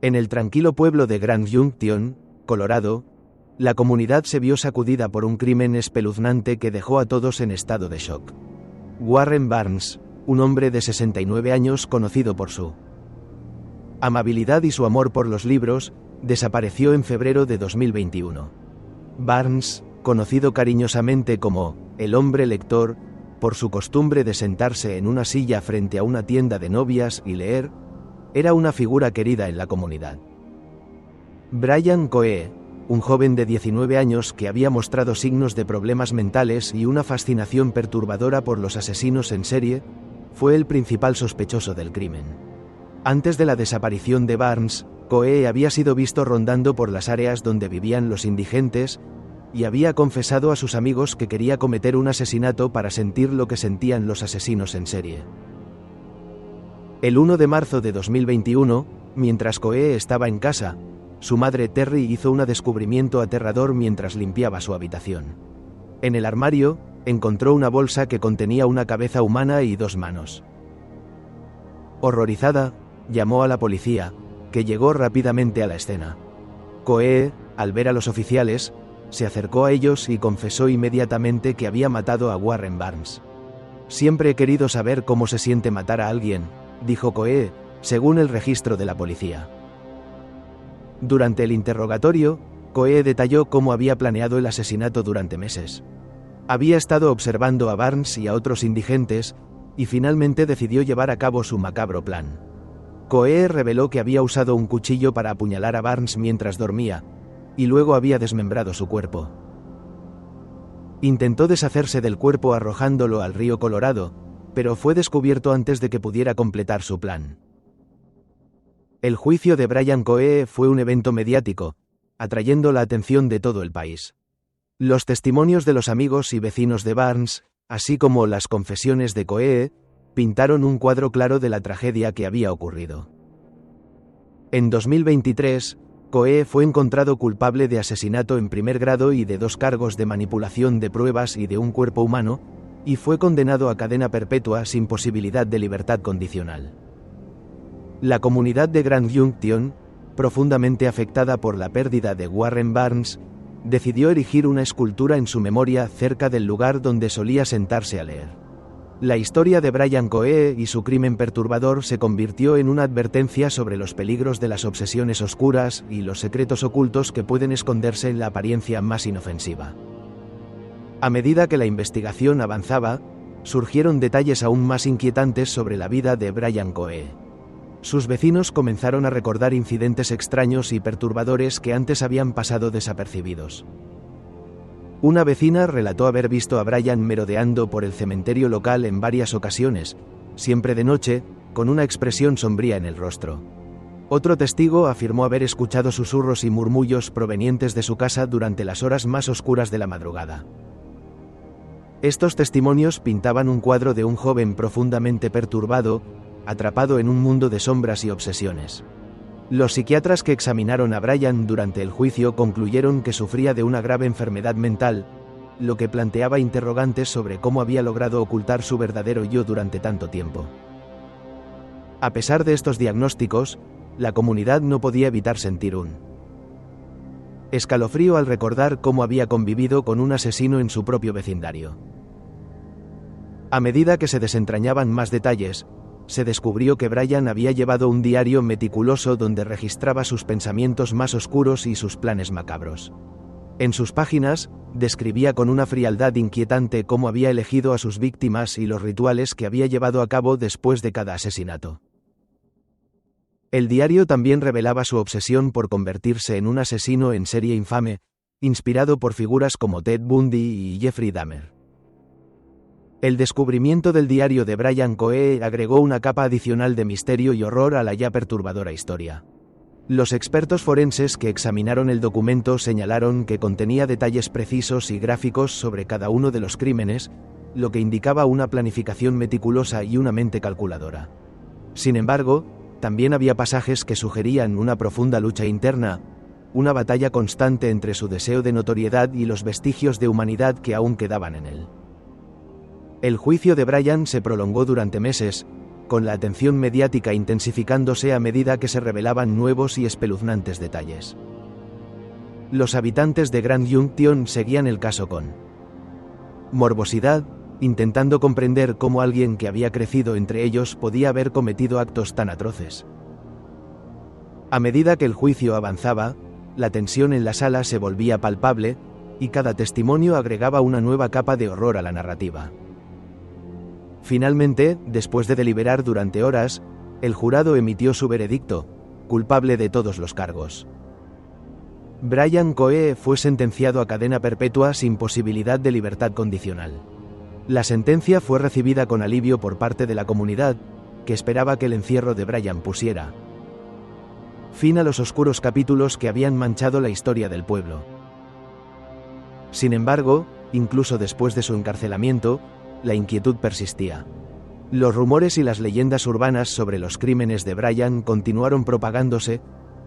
En el tranquilo pueblo de Grand Junction, Colorado, la comunidad se vio sacudida por un crimen espeluznante que dejó a todos en estado de shock. Warren Barnes, un hombre de 69 años conocido por su amabilidad y su amor por los libros, desapareció en febrero de 2021. Barnes, conocido cariñosamente como el hombre lector, por su costumbre de sentarse en una silla frente a una tienda de novias y leer, era una figura querida en la comunidad. Brian Coe, un joven de 19 años que había mostrado signos de problemas mentales y una fascinación perturbadora por los asesinos en serie, fue el principal sospechoso del crimen. Antes de la desaparición de Barnes, Coe había sido visto rondando por las áreas donde vivían los indigentes y había confesado a sus amigos que quería cometer un asesinato para sentir lo que sentían los asesinos en serie. El 1 de marzo de 2021, mientras Coe estaba en casa, su madre Terry hizo un descubrimiento aterrador mientras limpiaba su habitación. En el armario, encontró una bolsa que contenía una cabeza humana y 2 manos. Horrorizada, llamó a la policía, que llegó rápidamente a la escena. Coe, al ver a los oficiales, se acercó a ellos y confesó inmediatamente que había matado a Warren Barnes. «Siempre he querido saber cómo se siente matar a alguien», dijo Coe, según el registro de la policía. Durante el interrogatorio, Coe detalló cómo había planeado el asesinato durante meses. Había estado observando a Barnes y a otros indigentes, y finalmente decidió llevar a cabo su macabro plan. Coe reveló que había usado un cuchillo para apuñalar a Barnes mientras dormía, y luego había desmembrado su cuerpo. Intentó deshacerse del cuerpo arrojándolo al río Colorado, pero fue descubierto antes de que pudiera completar su plan. El juicio de Brian Coe fue un evento mediático, atrayendo la atención de todo el país. Los testimonios de los amigos y vecinos de Barnes, así como las confesiones de Coe, pintaron un cuadro claro de la tragedia que había ocurrido. En 2023, Coe fue encontrado culpable de asesinato en primer grado y de 2 cargos de manipulación de pruebas y de un cuerpo humano, y fue condenado a cadena perpetua sin posibilidad de libertad condicional. La comunidad de Grand Junction, profundamente afectada por la pérdida de Warren Barnes, decidió erigir una escultura en su memoria cerca del lugar donde solía sentarse a leer. La historia de Brian Coe y su crimen perturbador se convirtió en una advertencia sobre los peligros de las obsesiones oscuras y los secretos ocultos que pueden esconderse en la apariencia más inofensiva. A medida que la investigación avanzaba, surgieron detalles aún más inquietantes sobre la vida de Brian Coe. Sus vecinos comenzaron a recordar incidentes extraños y perturbadores que antes habían pasado desapercibidos. Una vecina relató haber visto a Brian merodeando por el cementerio local en varias ocasiones, siempre de noche, con una expresión sombría en el rostro. Otro testigo afirmó haber escuchado susurros y murmullos provenientes de su casa durante las horas más oscuras de la madrugada. Estos testimonios pintaban un cuadro de un joven profundamente perturbado, atrapado en un mundo de sombras y obsesiones. Los psiquiatras que examinaron a Brian durante el juicio concluyeron que sufría de una grave enfermedad mental, lo que planteaba interrogantes sobre cómo había logrado ocultar su verdadero yo durante tanto tiempo. A pesar de estos diagnósticos, la comunidad no podía evitar sentir un escalofrío al recordar cómo había convivido con un asesino en su propio vecindario. A medida que se desentrañaban más detalles, se descubrió que Brian había llevado un diario meticuloso donde registraba sus pensamientos más oscuros y sus planes macabros. En sus páginas, describía con una frialdad inquietante cómo había elegido a sus víctimas y los rituales que había llevado a cabo después de cada asesinato. El diario también revelaba su obsesión por convertirse en un asesino en serie infame, inspirado por figuras como Ted Bundy y Jeffrey Dahmer. El descubrimiento del diario de Brian Coe agregó una capa adicional de misterio y horror a la ya perturbadora historia. Los expertos forenses que examinaron el documento señalaron que contenía detalles precisos y gráficos sobre cada uno de los crímenes, lo que indicaba una planificación meticulosa y una mente calculadora. Sin embargo, también había pasajes que sugerían una profunda lucha interna, una batalla constante entre su deseo de notoriedad y los vestigios de humanidad que aún quedaban en él. El juicio de Brian se prolongó durante meses, con la atención mediática intensificándose a medida que se revelaban nuevos y espeluznantes detalles. Los habitantes de Grand Junction seguían el caso con morbosidad, intentando comprender cómo alguien que había crecido entre ellos podía haber cometido actos tan atroces. A medida que el juicio avanzaba, la tensión en la sala se volvía palpable, y cada testimonio agregaba una nueva capa de horror a la narrativa. Finalmente, después de deliberar durante horas, el jurado emitió su veredicto, culpable de todos los cargos. Brian Coe fue sentenciado a cadena perpetua sin posibilidad de libertad condicional. La sentencia fue recibida con alivio por parte de la comunidad, que esperaba que el encierro de Brian pusiera fin a los oscuros capítulos que habían manchado la historia del pueblo. Sin embargo, incluso después de su encarcelamiento, la inquietud persistía. Los rumores y las leyendas urbanas sobre los crímenes de Brian continuaron propagándose,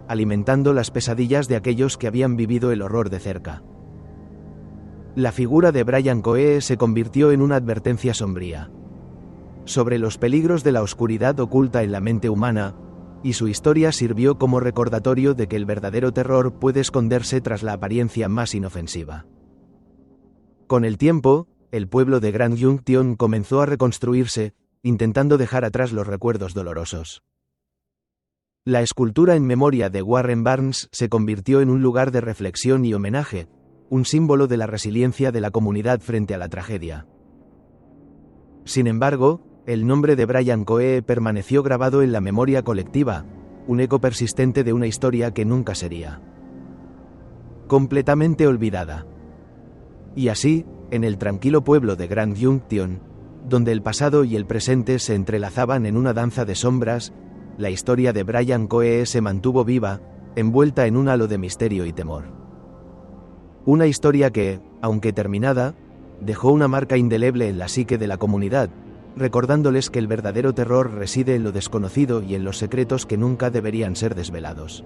alimentando las pesadillas de aquellos que habían vivido el horror de cerca. La figura de Brian Coe se convirtió en una advertencia sombría sobre los peligros de la oscuridad oculta en la mente humana, y su historia sirvió como recordatorio de que el verdadero terror puede esconderse tras la apariencia más inofensiva. Con el tiempo, el pueblo de Grand Junction comenzó a reconstruirse, intentando dejar atrás los recuerdos dolorosos. La escultura en memoria de Warren Barnes se convirtió en un lugar de reflexión y homenaje, un símbolo de la resiliencia de la comunidad frente a la tragedia. Sin embargo, el nombre de Brian Coe permaneció grabado en la memoria colectiva, un eco persistente de una historia que nunca sería completamente olvidada. Y así, en el tranquilo pueblo de Grand Junction, donde el pasado y el presente se entrelazaban en una danza de sombras, la historia de Brian Coe se mantuvo viva, envuelta en un halo de misterio y temor. Una historia que, aunque terminada, dejó una marca indeleble en la psique de la comunidad, recordándoles que el verdadero terror reside en lo desconocido y en los secretos que nunca deberían ser desvelados.